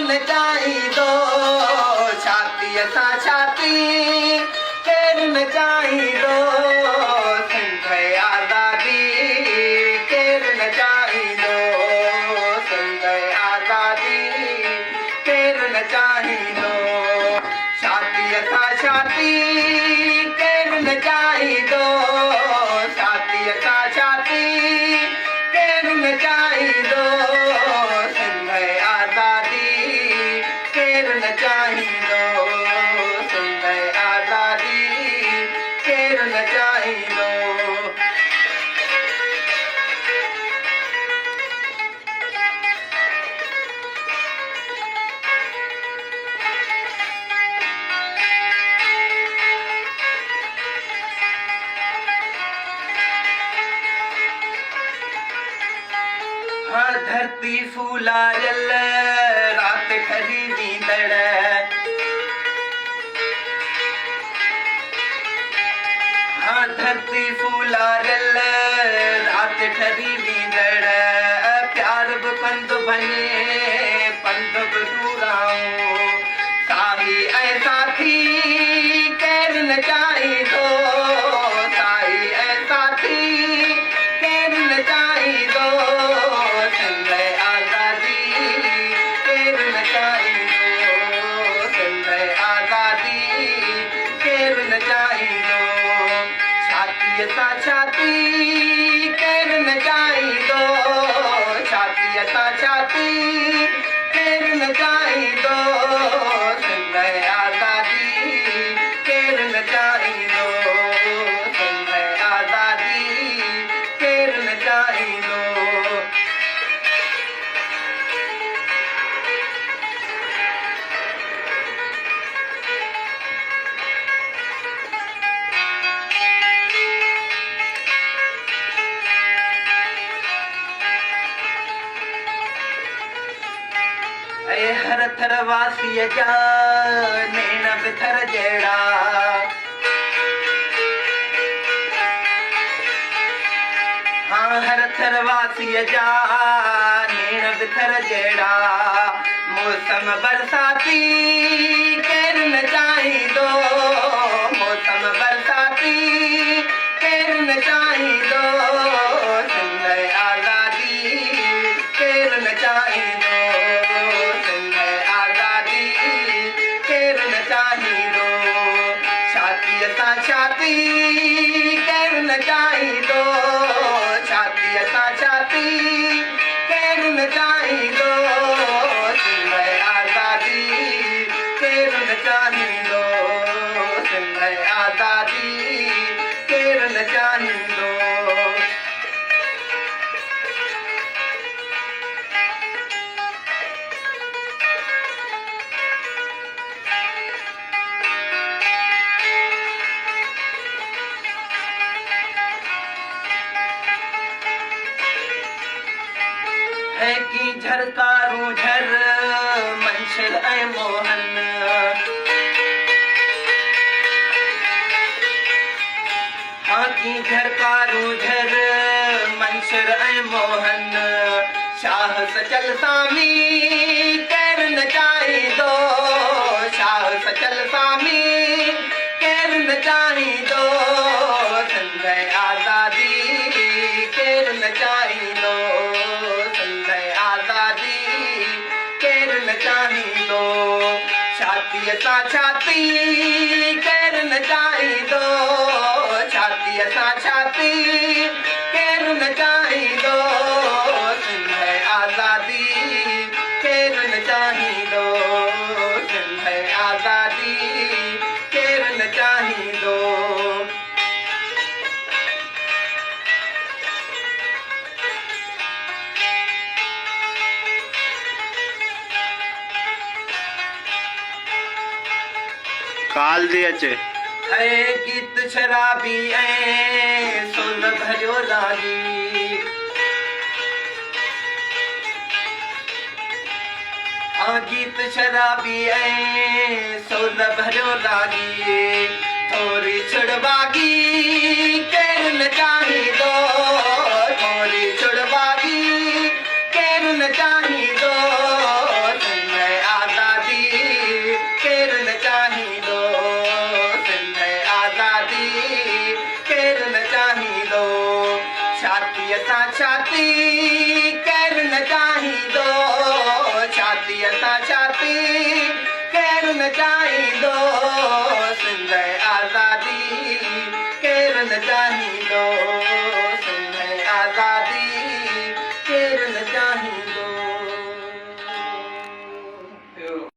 नचाई दो छाती सा छाती केर नचाई दो सिंध आज़ादी केर नचाई दो सिंध आज़ादी केर नचाई दो छाती सा छाती केर नचाई दो छाती सा छाती केर नचाई दो सिंध आज़ादी केर नचाई दो सिंध आज़ादी केर नचाई दो हाँ धरती फूलायल रात खरी नींदड़ हाँ धरती फूलायल रात खरी नींदड़ प्यार बुकंद बने पंध बूराऊं साही ऐसा थी कैर नचाई दो साही ऐसा थी कैर नचाई दो सिंध आज़ादी केर नचाई दो सिंध आज़ादी केर नचाई दो छाती सा छाती केर नचाई दो छाती सा छाती केर नचाई दो सिंध आज़ादी केर नचाई दो सिंध आज़ादी केर नचाई दो हर थर वासीअ जा नेण बिथर जहिड़ा हाँ हर थर वासीअ जा नेण बिथर जहिड़ा मौसम बरसाती केर नचाई दो मौसम बरसाती केर नचाई दो सिंध आज़ादी केर नचाई दो सिंध आज़ादी केर नचाई दो छाती सा छाती केर नचाई दो छाती सा छाती केर नचाई दो सिंध आज़ादी केर नचाई दो सिंध आज़ादी केर नचाई दो है कि झरकारूं झर मंशर ऐं मोहन हाँ की झरकारूं झर मंशर ऐं मोहन शाह सचल सामी केर नचाई दो शाह सचल सामी केर नचाई दो सिंध आज़ादी केर नचाई दो सिंध आज़ादी केर नचाई दो छाती सा छाती केर नचाई दो छाती सा छाती केर नचाई दो सिंध आज़ादी केर नचाई दो सिंध आज़ादी केर नचाई दो काल दे अचे है गीत शराबी ऐं सुन भरियो रागी हाँ गीत शराबी ऐं सुन भरियो रागी थोरी छुड़वागी केर नचाई दो थोरी छुड़वागी केर नचाई दो सिंध छाती सां छाती केरु न चाहींदो छाती सां छाती केरु न चाहींदो सिंध आज़ाद